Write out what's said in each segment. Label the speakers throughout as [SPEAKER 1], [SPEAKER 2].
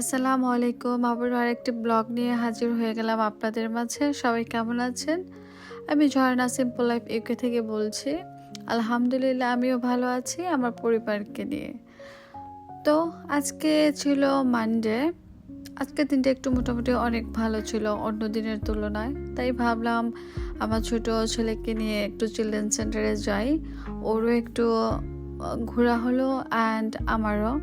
[SPEAKER 1] আসসালামু আলাইকুম। আবারও আরেকটি ব্লগ নিয়ে হাজির হয়ে গেলাম আপনাদের মাঝে। সবাই কেমন আছেন? আমি ঝর্ণা সিম্পল লাইফ ইউকে থেকে বলছি। আলহামদুলিল্লাহ আমিও ভালো আছি আমার পরিবারকে নিয়ে। তো আজকে ছিল মানডে। আজকের দিনটা একটু মোটামুটি অনেক ভালো ছিল অন্য দিনের তুলনায়। তাই ভাবলাম আমার ছোট ছেলেকে নিয়ে একটু চিলড্রেন সেন্টারে যাই। ওরও একটু ঘোরা হলো অ্যান্ড আমারও।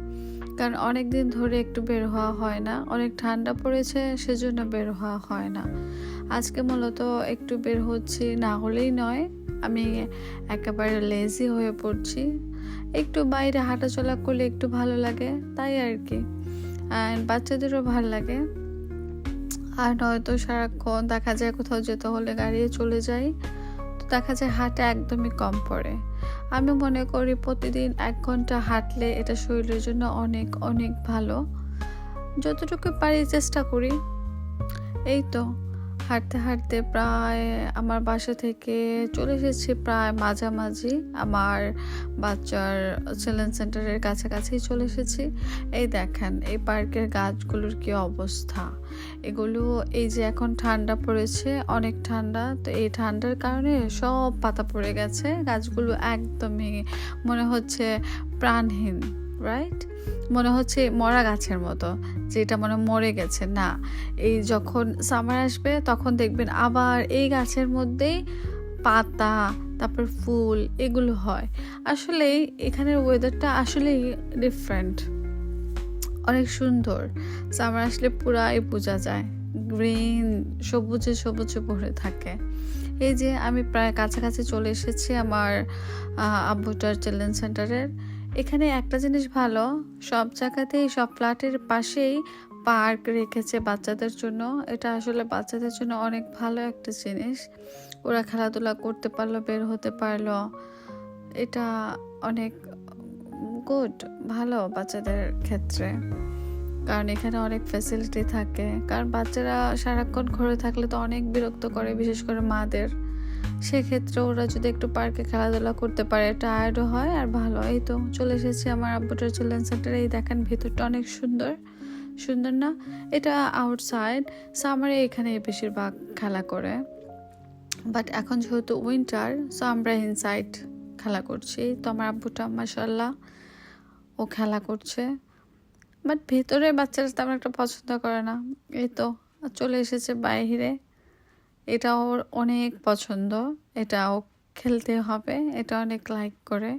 [SPEAKER 1] কারণ অনেক দিন ধরে একটু বের হওয়া হয় না, অনেক ঠান্ডা পড়েছে সেজন্য বের হওয়া হয় না। আজকে মূলত একটু বের হচ্ছি, না হলেই নয়, আমি একেবারে লেজি হয়ে পড়ছি। একটু বাইরে হাঁটাচলা করলে একটু ভালো লাগে, তাই আর কি। অ্যান্ড বাচ্চাদেরও ভালো লাগে। আর নয়তো সারাক্ষণ দেখা যায় কোথাও যেতে হলে গাড়িয়ে চলে যাই, তো দেখা যায় হাঁটা একদমই কম পড়ে। আমি মনে করি প্রতিদিন 1 ঘন্টা হাঁটলে এটা শরীরের জন্য অনেক অনেক ভালো। যতটুকু পারি চেষ্টা করি। এই তো হাঁটতে হাঁটতে প্রায় আমার বাসা থেকে চলে এসেছি প্রায় মাঝামাঝি আমার বাচ্চার চিলড্রেন সেন্টারের কাছাকাছি চলে এসেছি। এই দেখেন এই পার্কের গাছগুলোর কি অবস্থা। এগুলো এই যে এখন ঠান্ডা পড়েছে, অনেক ঠান্ডা, তো এই ঠান্ডার কারণে সব পাতা পড়ে গেছে। গাছগুলো একদমই মনে হচ্ছে প্রাণহীন, রাইট? মনে হচ্ছে মরা গাছের মতো, যেটা মনে মরে গেছে না। এই যখন সামার আসবে তখন দেখবেন আবার এই গাছের মধ্যেই পাতা, তারপর ফুল এগুলো হয়। আসলে এখানের ওয়েদারটা আসলেই ডিফারেন্ট, অনেক সুন্দর। সামার আসলে পুরাই বোঝা যায়, গ্রিন সবুজে সবুজে ভরে থাকে। এই যে আমি প্রায় কাছাকাছি চলে এসেছি আমার আব্বুটার চিলড্রেন সেন্টারের। এখানে একটা জিনিস ভালো, সব জায়গাতেই সব ফ্ল্যাটের পাশেই পার্ক রেখেছে বাচ্চাদের জন্য। এটা আসলে বাচ্চাদের জন্য অনেক ভালো একটা জিনিস। ওরা খেলাধুলা করতে পারলো, বের হতে পারলো, এটা অনেক গুড, ভালো বাচ্চাদের ক্ষেত্রে। কারণ এখানে অনেক ফ্যাসিলিটি থাকে। কারণ বাচ্চারা সারাক্ষণ ঘরে থাকলে তো অনেক বিরক্ত করে, বিশেষ করে মাদের। সেক্ষেত্রে ওরা যদি একটু পার্কে খেলাধুলা করতে পারে, টায়ার্ডও হয় আর ভালো। এই তো চলে এসেছি আমার আব্বুটার চিলড্রেন সেন্টারে। এই দেখেন ভেতরটা অনেক সুন্দর, সুন্দর না? এটা আউটসাইড, সামারে এখানে বেশিরভাগ খেলা করে, বাট এখন যেহেতু উইন্টার, সো আমরা ইনসাইড খেলা করছি। তো আমার আব্বুটা মাশাআল্লাহ ও খেলা করছে, বাট ভেতরে বাচ্চারা তেমন একটা পছন্দ করে না। এই তো চলে এসেছে বাইরে। এটা ওর অনেক পছন্দ, এটাও খেলতে হবে, এটা অনেক লাইক করে।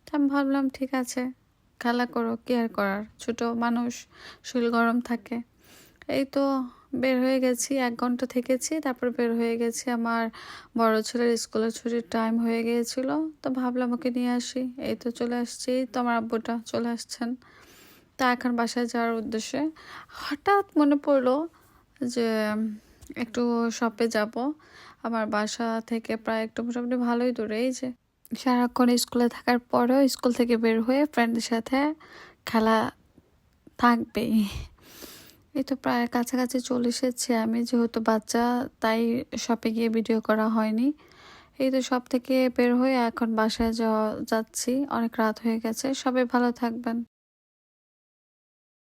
[SPEAKER 1] তো আমি ভাবলাম ঠিক আছে, খেলা করো, কি আর করার, ছোট মানুষ, শরীর গরম থাকে। এই তো বের হয়ে গেছি, 1 ঘন্টা থেকেছি, তারপর বের হয়ে গেছি। আমার বড় ছেলের স্কুলের ছুটির টাইম হয়ে গিয়েছিল, তো ভাবলাম ওকে নিয়ে আসি। এই তো চলে আসছি, তো আমার আব্বুটা চলে আসছেন। তা এখন বাসায় যাওয়ার উদ্দেশ্যে হঠাৎ মনে পড়লো যে একটু শপে যাব। আমার বাসা থেকে প্রায় একটু মোটামুটি ভালোই দূরে। এই যে সারাক্ষণ স্কুলে থাকার পরেও স্কুল থেকে বের হয়ে ফ্রেন্ডের সাথে খেলা থাকবেই। এই তো প্রায় কাছাকাছি চলে এসেছি আমি, যেহেতু বাচ্চা তাই শপে গিয়ে ভিডিও করা হয়নি। এই তো শপ থেকে বের হয়ে এখন বাসায় যাচ্ছি, অনেক রাত হয়ে গেছে। সবাই ভালো থাকবেন।